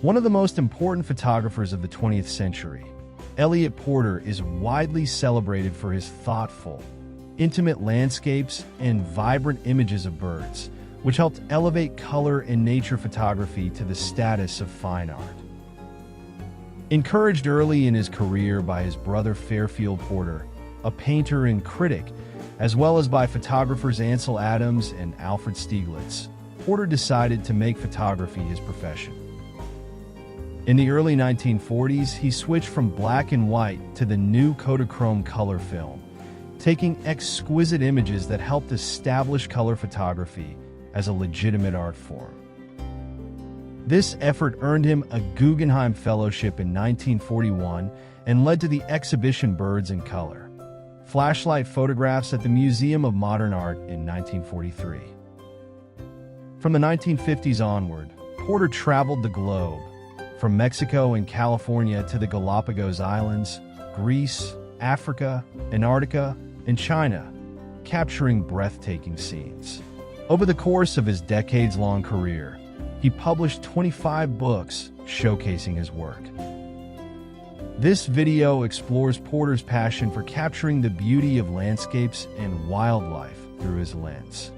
One of the most important photographers of the 20th century, Eliot Porter is widely celebrated for his thoughtful, intimate landscapes and vibrant images of birds, which helped elevate color and nature photography to the status of fine art. Encouraged early in his career by his brother Fairfield Porter, a painter and critic, as well as by photographers Ansel Adams and Alfred Stieglitz, Porter decided to make photography his profession. In the early 1940s, he switched from black and white to the new Kodachrome color film, taking exquisite images that helped establish color photography as a legitimate art form. This effort earned him a Guggenheim Fellowship in 1941 and led to the exhibition Birds in Color, flashlight photographs at the Museum of Modern Art in 1943. From the 1950s onward, Porter traveled the globe, from Mexico and California to the Galapagos Islands, Greece, Africa, Antarctica, and China, capturing breathtaking scenes. Over the course of his decades-long career, he published 25 books showcasing his work. This video explores Porter's passion for capturing the beauty of landscapes and wildlife through his lens.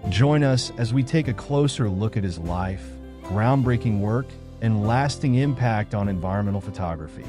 Join us as we take a closer look at his life, groundbreaking work, and lasting impact on environmental photography.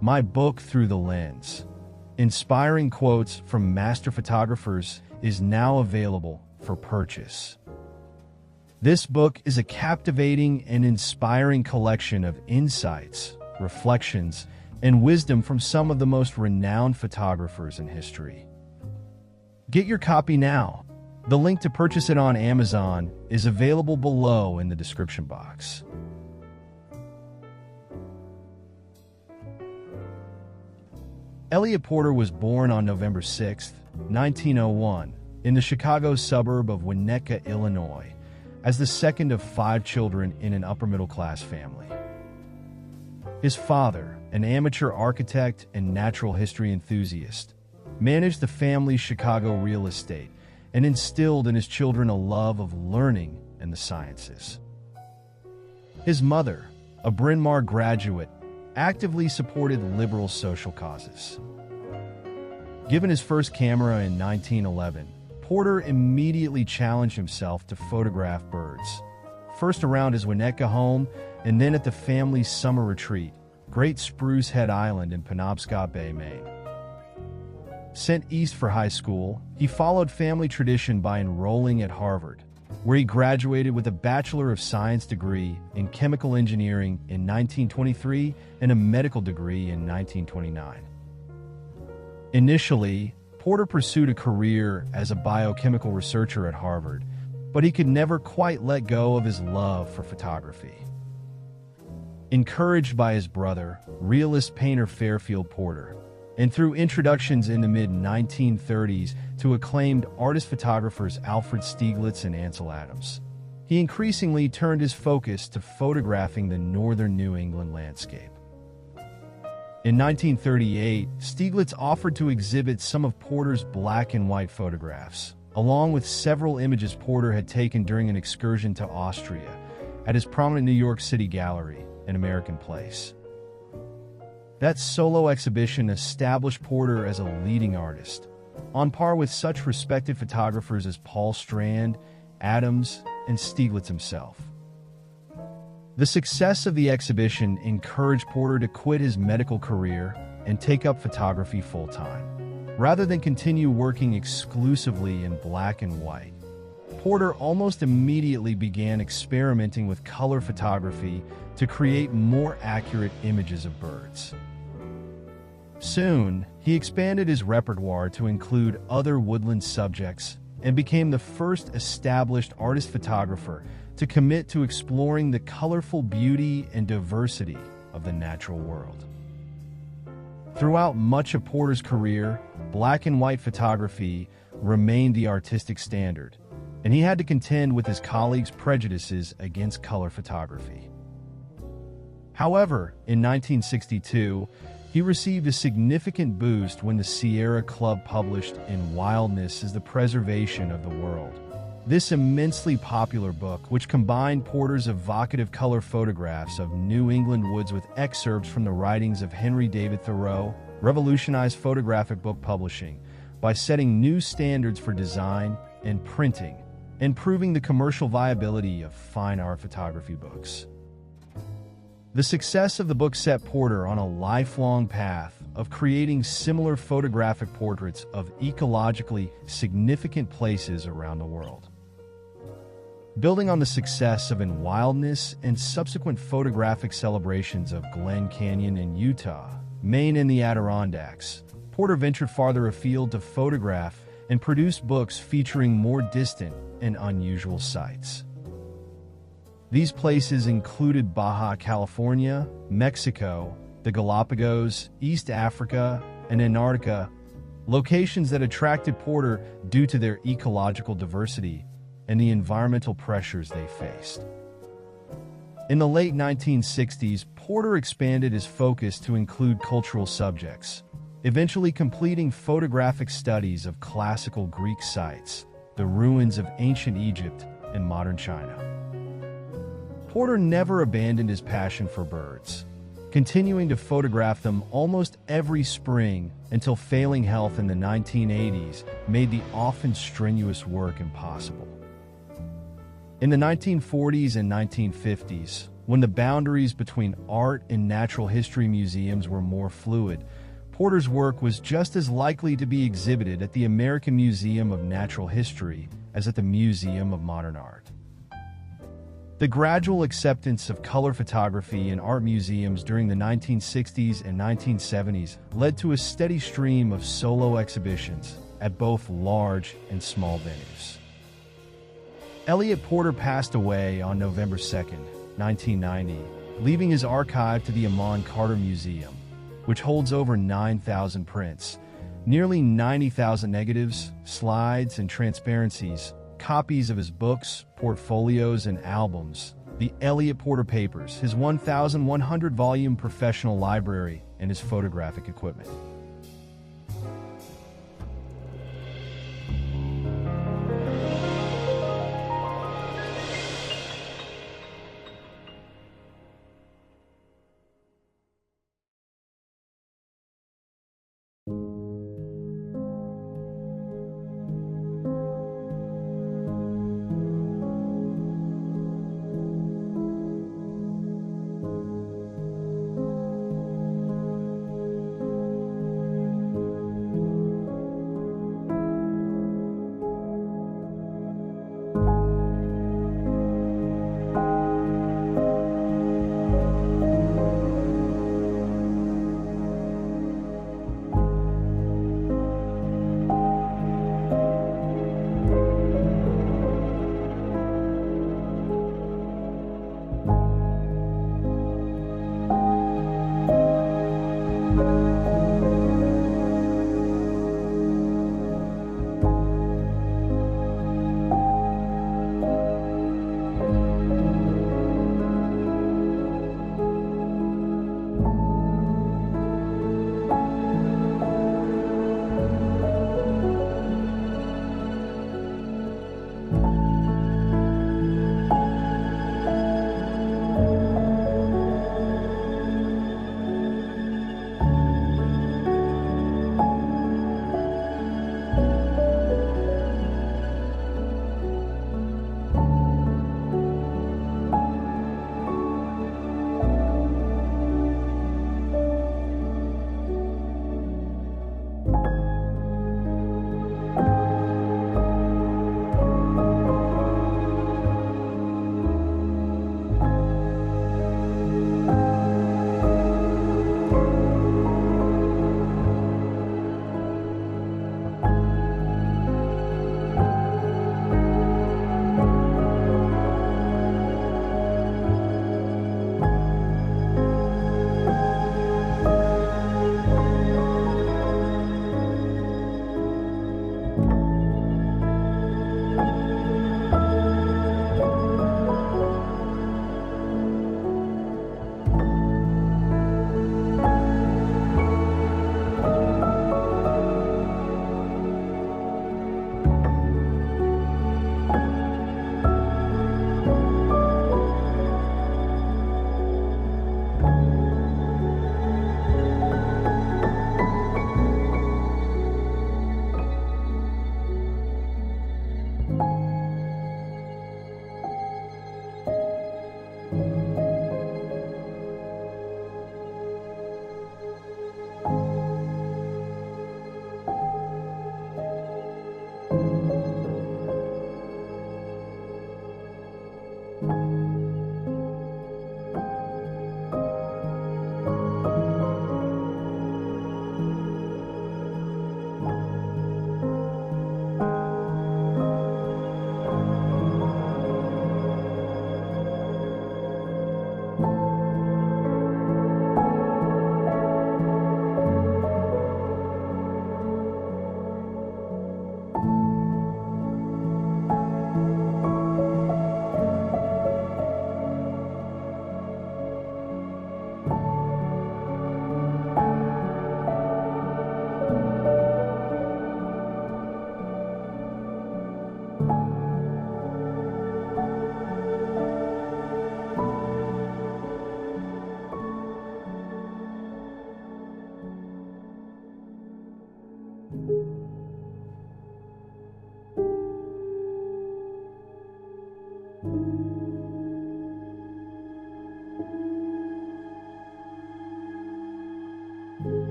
My Book Through the Lens. Inspiring Quotes from Master Photographers is now available for purchase. This book is a captivating and inspiring collection of insights, reflections, and wisdom from some of the most renowned photographers in history. Get your copy now. The link to purchase it on Amazon is available below in the description box. Eliot Porter was born on November 6, 1901, in the Chicago suburb of Winnetka, Illinois, as the second of 5 children in an upper-middle-class family. His father, an amateur architect and natural history enthusiast, managed the family's Chicago real estate and instilled in his children a love of learning and the sciences. His mother, a Bryn Mawr graduate, actively supported liberal social causes. Given his first camera in 1911, Porter immediately challenged himself to photograph birds, first around his Winnetka home and then at the family's summer retreat, Great Spruce Head Island in Penobscot Bay, Maine. Sent east for high school, he followed family tradition by enrolling at Harvard, where he graduated with a Bachelor of Science degree in chemical engineering in 1923 and a medical degree in 1929. Initially, Porter pursued a career as a biochemical researcher at Harvard, but he could never quite let go of his love for photography. Encouraged by his brother, realist painter Fairfield Porter, and through introductions in the mid-1930s to acclaimed artist photographers Alfred Stieglitz and Ansel Adams, he increasingly turned his focus to photographing the northern New England landscape. In 1938, Stieglitz offered to exhibit some of Porter's black and white photographs, along with several images Porter had taken during an excursion to Austria at his prominent New York City gallery, An American Place. That solo exhibition established Porter as a leading artist, on par with such respected photographers as Paul Strand, Adams, and Stieglitz himself. The success of the exhibition encouraged Porter to quit his medical career and take up photography full-time, rather than continue working exclusively in black and white. Porter almost immediately began experimenting with color photography to create more accurate images of birds. Soon, he expanded his repertoire to include other woodland subjects and became the first established artist photographer to commit to exploring the colorful beauty and diversity of the natural world. Throughout much of Porter's career, black and white photography remained the artistic standard, and he had to contend with his colleagues' prejudices against color photography. However, in 1962, he received a significant boost when the Sierra Club published In Wildness is the Preservation of the World. This immensely popular book, which combined Porter's evocative color photographs of New England woods with excerpts from the writings of Henry David Thoreau, revolutionized photographic book publishing by setting new standards for design and printing, and proving the commercial viability of fine art photography books. The success of the book set Porter on a lifelong path of creating similar photographic portraits of ecologically significant places around the world. Building on the success of In Wildness and subsequent photographic celebrations of Glen Canyon in Utah, Maine, and the Adirondacks, Porter ventured farther afield to photograph and produce books featuring more distant and unusual sights. These places included Baja California, Mexico, the Galapagos, East Africa, and Antarctica, locations that attracted Porter due to their ecological diversity and the environmental pressures they faced. In the late 1960s, Porter expanded his focus to include cultural subjects, eventually completing photographic studies of classical Greek sites, the ruins of ancient Egypt, and modern China. Porter never abandoned his passion for birds, continuing to photograph them almost every spring until failing health in the 1980s made the often strenuous work impossible. In the 1940s and 1950s, when the boundaries between art and natural history museums were more fluid, Porter's work was just as likely to be exhibited at the American Museum of Natural History as at the Museum of Modern Art. The gradual acceptance of color photography in art museums during the 1960s and 1970s led to a steady stream of solo exhibitions at both large and small venues. Eliot Porter passed away on November 2nd, 1990, leaving his archive to the Amon Carter Museum, which holds over 9,000 prints, nearly 90,000 negatives, slides, and transparencies, copies of his books, portfolios, and albums, the Eliot Porter Papers, his 1,100-volume professional library, and his photographic equipment.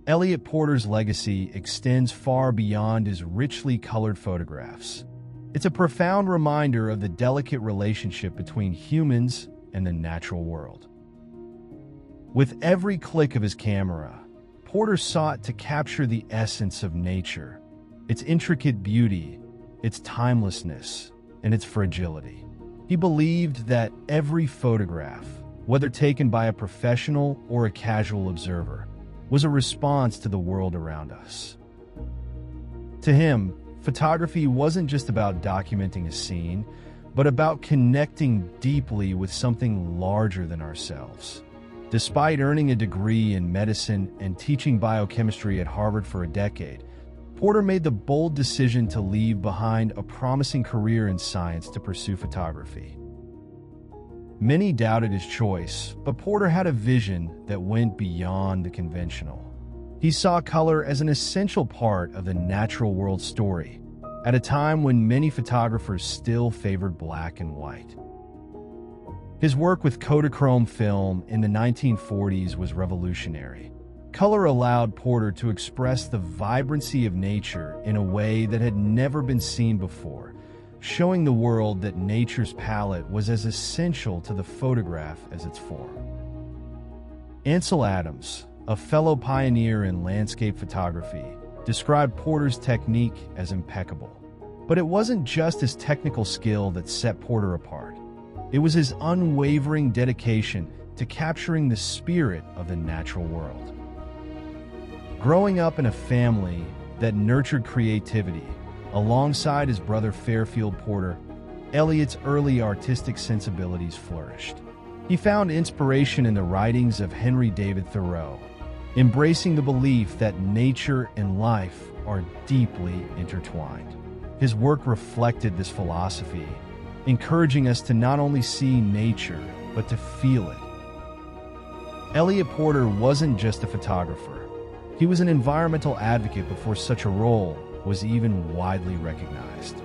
Eliot Porter's legacy extends far beyond his richly colored photographs. It's a profound reminder of the delicate relationship between humans and the natural world. With every click of his camera, Porter sought to capture the essence of nature, its intricate beauty, its timelessness, and its fragility. He believed that every photograph, whether taken by a professional or a casual observer, was a response to the world around us. To him, photography wasn't just about documenting a scene, but about connecting deeply with something larger than ourselves. Despite earning a degree in medicine and teaching biochemistry at Harvard for a decade, Porter made the bold decision to leave behind a promising career in science to pursue photography. Many doubted his choice, but Porter had a vision that went beyond the conventional. He saw color as an essential part of the natural world story, at a time when many photographers still favored black and white. His work with Kodachrome film in the 1940s was revolutionary. Color allowed Porter to express the vibrancy of nature in a way that had never been seen before, showing the world that nature's palette was as essential to the photograph as its form. Ansel Adams, a fellow pioneer in landscape photography, described Porter's technique as impeccable. But it wasn't just his technical skill that set Porter apart. It was his unwavering dedication to capturing the spirit of the natural world. Growing up in a family that nurtured creativity, alongside his brother Fairfield Porter, Eliot's early artistic sensibilities flourished. He found inspiration in the writings of Henry David Thoreau, embracing the belief that nature and life are deeply intertwined. His work reflected this philosophy, encouraging us to not only see nature, but to feel it. Eliot Porter wasn't just a photographer. He was an environmental advocate before such a role was even widely recognized.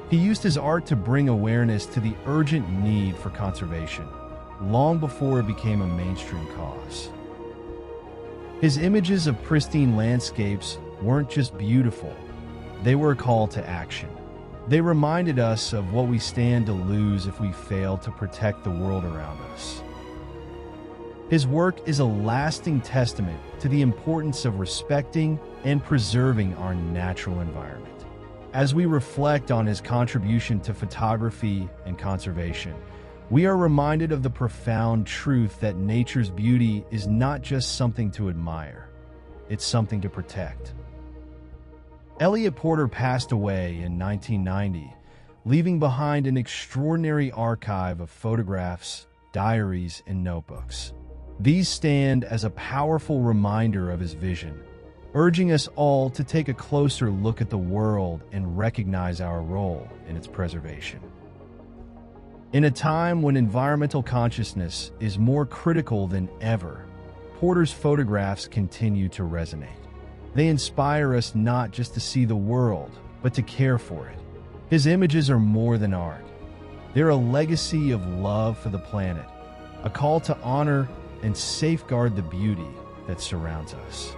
He used his art to bring awareness to the urgent need for conservation, long before it became a mainstream cause. His images of pristine landscapes weren't just beautiful, they were a call to action. They reminded us of what we stand to lose if we fail to protect the world around us. His work is a lasting testament to the importance of respecting and preserving our natural environment. As we reflect on his contribution to photography and conservation, we are reminded of the profound truth that nature's beauty is not just something to admire, it's something to protect. Eliot Porter passed away in 1990, leaving behind an extraordinary archive of photographs, diaries, and notebooks. These stand as a powerful reminder of his vision, urging us all to take a closer look at the world and recognize our role in its preservation. In a time when environmental consciousness is more critical than ever, Porter's photographs continue to resonate. They inspire us not just to see the world, but to care for it. His images are more than art. They're a legacy of love for the planet, a call to honor and safeguard the beauty that surrounds us.